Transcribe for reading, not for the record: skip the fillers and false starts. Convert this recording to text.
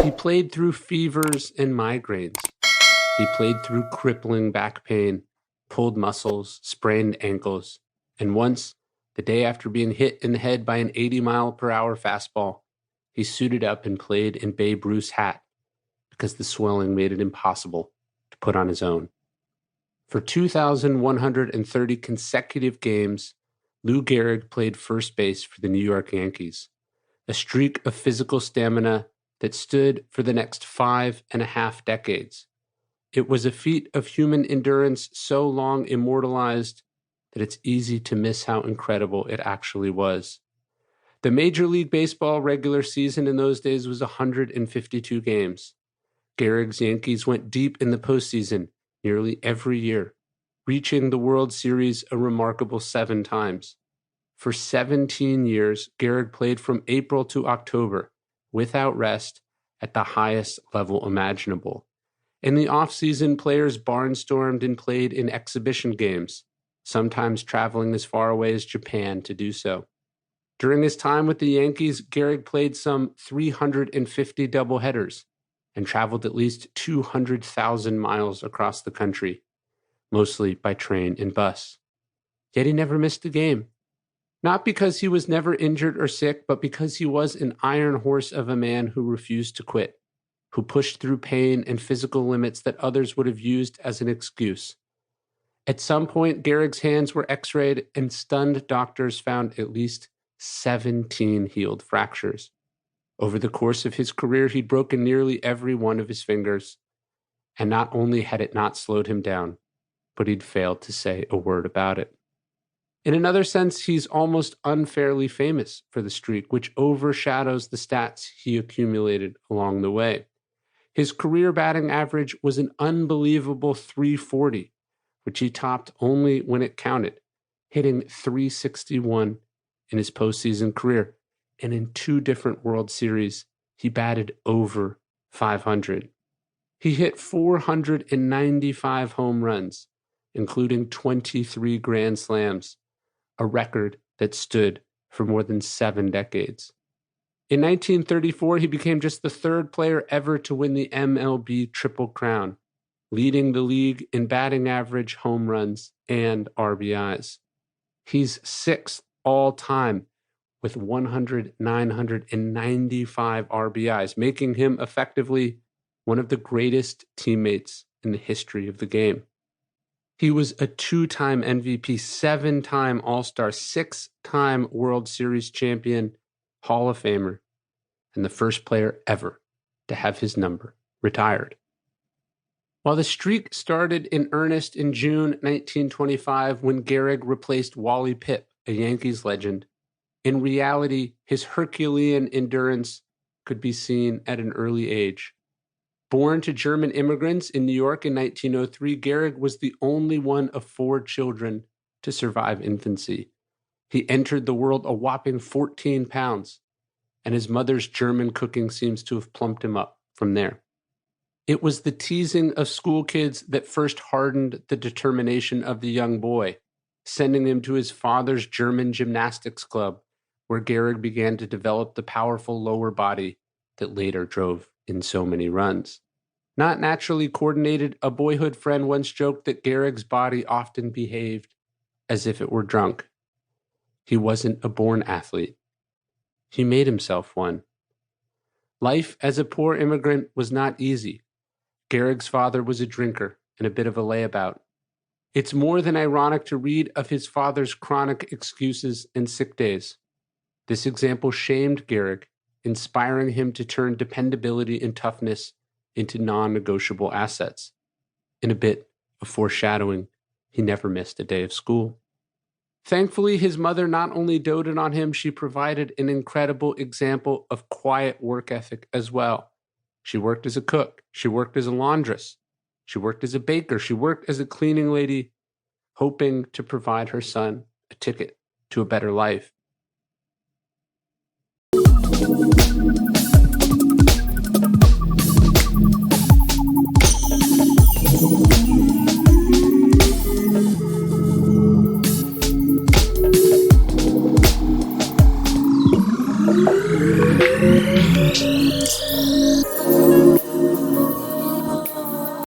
He played through fevers and migraines. He played through crippling back pain, pulled muscles, sprained ankles, and once, the day after being hit in the head by an 80-mile-per-hour fastball, he suited up and played in Babe Ruth's hat because the swelling made it impossible to put on his own. For 2,130 consecutive games, Lou Gehrig played first base for the New York Yankees, a streak of physical stamina that stood for the next 5.5 decades. It was a feat of human endurance so long immortalized that it's easy to miss how incredible it actually was. The Major League Baseball regular season in those days was 152 games. Gehrig's Yankees went deep in the postseason nearly every year, reaching the World Series a remarkable 7 times. For 17 years, Gehrig played from April to October, without rest, at the highest level imaginable. In the off-season, players barnstormed and played in exhibition games, sometimes traveling as far away as Japan to do so. During his time with the Yankees, Gehrig played some 350 doubleheaders and traveled at least 200,000 miles across the country, mostly by train and bus. Yet he never missed a game. Not because he was never injured or sick, but because he was an iron horse of a man who refused to quit, who pushed through pain and physical limits that others would have used as an excuse. At some point, Gehrig's hands were x-rayed and stunned doctors found at least 17 healed fractures. Over the course of his career, he'd broken nearly every one of his fingers. And not only had it not slowed him down, but he'd failed to say a word about it. In another sense, he's almost unfairly famous for the streak, which overshadows the stats he accumulated along the way. His career batting average was an unbelievable .340, which he topped only when it counted, hitting .361 in his postseason career. And in 2 different World Series, he batted over .500. He hit 495 home runs, including 23 grand slams, a record that stood for more than 7 decades. In 1934, he became just the 3rd player ever to win the MLB Triple Crown, leading the league in batting average, home runs, and RBIs. He's 6th all-time with 995 RBIs, making him effectively one of the greatest teammates in the history of the game. He was a 2-time MVP, 7-time All-Star, 6-time World Series champion, Hall of Famer, and the first player ever to have his number retired. While the streak started in earnest in June 1925 when Gehrig replaced Wally Pipp, a Yankees legend, in reality, his Herculean endurance could be seen at an early age. Born to German immigrants in New York in 1903, Gehrig was the only one of 4 children to survive infancy. He entered the world a whopping 14 pounds, and his mother's German cooking seems to have plumped him up from there. It was the teasing of school kids that first hardened the determination of the young boy, sending him to his father's German gymnastics club, where Gehrig began to develop the powerful lower body that later drove in so many runs. Not naturally coordinated, a boyhood friend once joked that Gehrig's body often behaved as if it were drunk. He wasn't a born athlete. He made himself one. Life as a poor immigrant was not easy. Gehrig's father was a drinker and a bit of a layabout. It's more than ironic to read of his father's chronic excuses and sick days. This example shamed Gehrig, inspiring him to turn dependability and toughness into non-negotiable assets. In a bit of foreshadowing, he never missed a day of school. Thankfully, his mother not only doted on him, she provided an incredible example of quiet work ethic as well. She worked as a cook. She worked as a laundress. She worked as a baker. She worked as a cleaning lady, hoping to provide her son a ticket to a better life.